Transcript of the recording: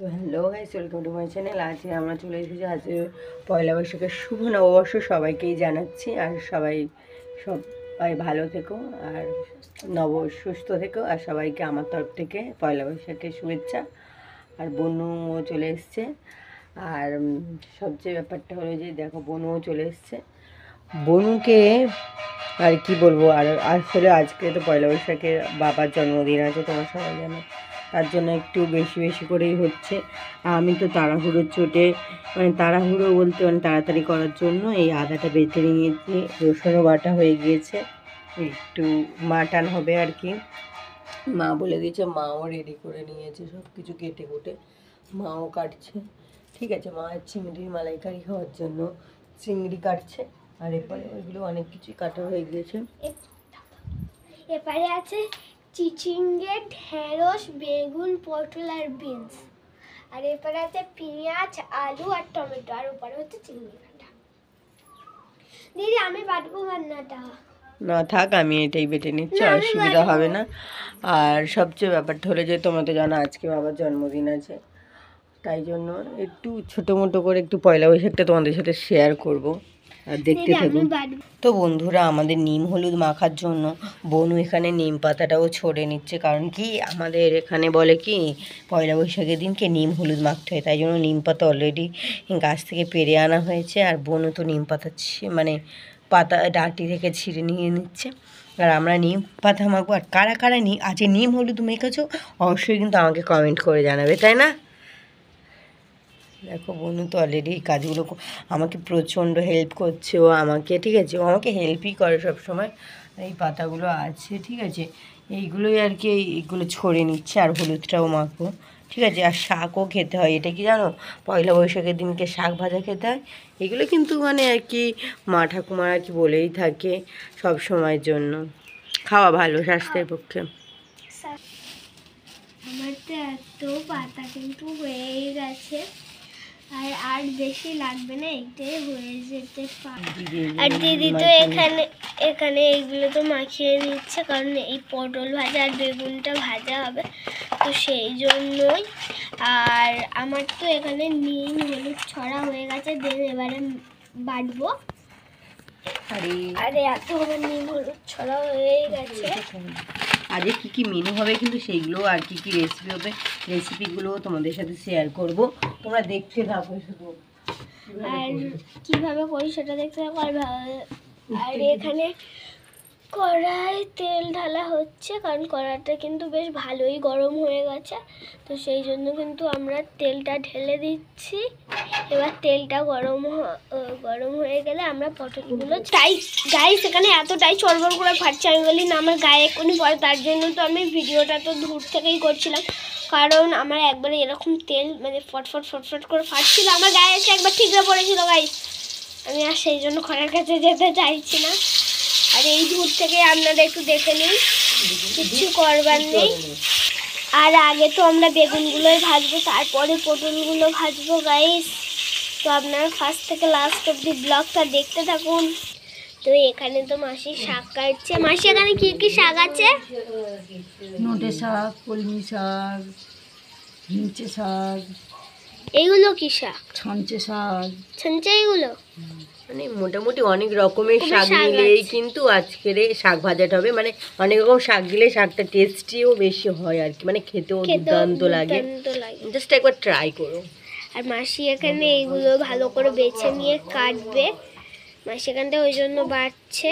তো hello guys, welcome to my channel. আজকে আমরা চলে এসেছি, আজ পয়লা বৈশাখের শুভ নববর্ষ সবাইকেই জানাচ্ছি। আর সবাই ভালো থেকো আর সুস্থ থেকো। আর সবাইকে আমার তরফ থেকে পয়লা বৈশাখের শুভেচ্ছা। আর বনুও চলে এসছে। আর সবচেয়ে ব্যাপারটা হলো যে দেখো, বনুও চলে এসছে। বনুকে আর কি বলবো, আর আসলে আজকে তো পয়লা বৈশাখের বাবার জন্মদিন আছে, তোমরা সবাই জানো। তার জন্য একটু বেশি বেশি করেই হচ্ছে। আমি তো তাড়াহুড়োর চোটে, মানে তাড়াহুড়ো বলতে মানে তাড়াতাড়ি করার জন্য এই আদাটা বেটে নিয়েছি, রসুনও বাটা হয়ে গিয়েছে, একটু মাটন হবে আর কি। মা বলে দিয়েছে, মাও রেডি করে নিয়েছে সব কিছু কেটে কুটে, মাও কাটছে। ঠিক আছে, মা চিংড়ির মালাইকারি খাওয়ার জন্য চিংড়ি কাটছে। আর এরপরে ওইগুলো অনেক কিছুই কাটা হয়ে গিয়েছে। এপারে আছে চিচিঙ্গে, ঢেঁড়স, বেগুন, পটল আর বিনস। আর এপারে আছে পেঁয়াজ, আলু আর টমেটো। আর ওপারে হচ্ছে চিংড়ি কাটা। দিদি আমি বাটবো রান্নাটা। না থাক, আমি এটাই বেটে নিচ্ছি, অসুবিধা হবে না। আর সবচেয়ে ব্যাপারটা হলো যে তোমরা তো জানো আজকে বাবার জন্মদিন আছে, তাই জন্য একটু ছোটো মোটো করে একটু পয়লা বৈশাখটা তোমাদের সাথে শেয়ার করব, আর দেখতে থাকুন। তো বন্ধুরা, আমাদের নিম হলুদ মাখার জন্য বনু এখানে নিম পাতাটাও ছড়ে নিচ্ছে। কারণ কি, আমাদের এখানে বলে কি পয়লা বৈশাখের দিনকে নিম হলুদ মাখতে হয়, তাই জন্য নিম পাতা অলরেডি গাছ থেকে পেড়ে আনা হয়েছে। আর বনু তো নিম পাতা মানে পাতা ডাঁটি থেকে ছিঁড়ে নিয়ে নিচ্ছে। আর আমরা নিম পাতা মাখবো। আর কারা কারা আজকে নিম হলুদ মেখেছো অবশ্যই কিন্তু আমাকে কমেন্ট করে জানাবে, তাই না? দেখো, বনু তো অলরেডি কাজগুলো আমাকে প্রচণ্ড হেল্প করছে ও আমাকে, ঠিক আছে, ও আমাকে হেল্পই করে সব সময়। এই পাতাগুলো আছে, ঠিক আছে, এইগুলোই আর কি, এইগুলো ছড়ে নিচ্ছে। আর হলুদটাও মাখবো, ঠিক আছে। আর শাকও খেতে হয়, এটা কি জানো, পয়লা বৈশাখের দিনকে শাক ভাজা খেতে হয়। এগুলো কিন্তু মানে আর কি মা ঠাকুমারা কি বলেই থাকে সব সময়ের জন্য, খাওয়া ভালো স্বাস্থ্যের পক্ষে। আমার তো এত পাতা কিন্তু হয়ে গেছে, আর বেশি লাগবে না, এটাই হয়ে যেতে পারে। আর দিদি তো এখানে এইগুলো তো মাখিয়ে নিচ্ছে, কারণ এই পটল ভাজা আর বেগুনটা ভাজা হবে, তো সেই জন্যই। আর আমার তো এখানে নিম হলুদ ছড়া হয়ে গেছে, দেন এবারে বাটবো। আরে এত আমার নিম হলুদ ছড়া হয়ে গেছে। আজকে কী কী মেনু হবে কিন্তু সেইগুলো, আর কী কী রেসিপি হবে রেসিপিগুলোও তোমাদের সাথে শেয়ার করব, তোমরা দেখতে থাকো শুধু। আর কীভাবে করি সেটা দেখতে থাকো। আর এখানে কড়াই তেল ঢালা হচ্ছে, কারণ কড়াইটা কিন্তু বেশ ভালোই গরম হয়ে গেছে, তো সেই জন্য কিন্তু আমরা তেলটা ঢেলে দিচ্ছি। এবার তেলটা গরম হয়ে গেলে আমরা পটলগুলো গাইস এখানে এতটাই চড়বড় করে ফাটছে, আমি বলি না আমার গায়ে এক্ষুনি পড়ে, তার জন্য তো আমি ভিডিওটা তো দূর থেকেই করছিলাম, কারণ আমার একবারে এরকম তেল মানে ফটফট করে ফাটছিল, আমার গায়ে এসে একবার ঠিকরে পড়েছিল গাইস। আমি আর সেই জন্য ঘরের কাছে যেতে চাইছি না। আর এই দূর থেকে আপনারা একটু দেখে নিন, কিছু করবার নেই। আর আগে তো আমরা বেগুনগুলোই ভাজবো, তারপরে পটলগুলো ভাজবো গাইস। তো আপনারা ফার্স্ট থেকে লাস্ট অব্দি ব্লগটা দেখতে থাকুন। তো এখানে তো মাসি শাক কাটছে। মাসি এখানে কি কি শাক আছে? নোটে শাক, কলমি শাক, হিঞ্চে শাক। এইগুলো কি শাক? ছঞ্চে শাক। ছঞ্চে এগুলো মানে মোটামুটি অনেক রকমের শাক মিলেই কিন্তু আজকের এই শাক ভাজাটা হবে। মানে অনেক রকম শাক দিলে শাকটা টেস্টিও বেশি হয় আর কি, মানে খেতেও দুর্দান্ত লাগে। জাস্ট একবার ট্রাই করো। আর মাসি এখানে এইগুলো ভালো করে বেছে নিয়ে কাটবে, মাসি এখানটা ওই জন্য বাটছে।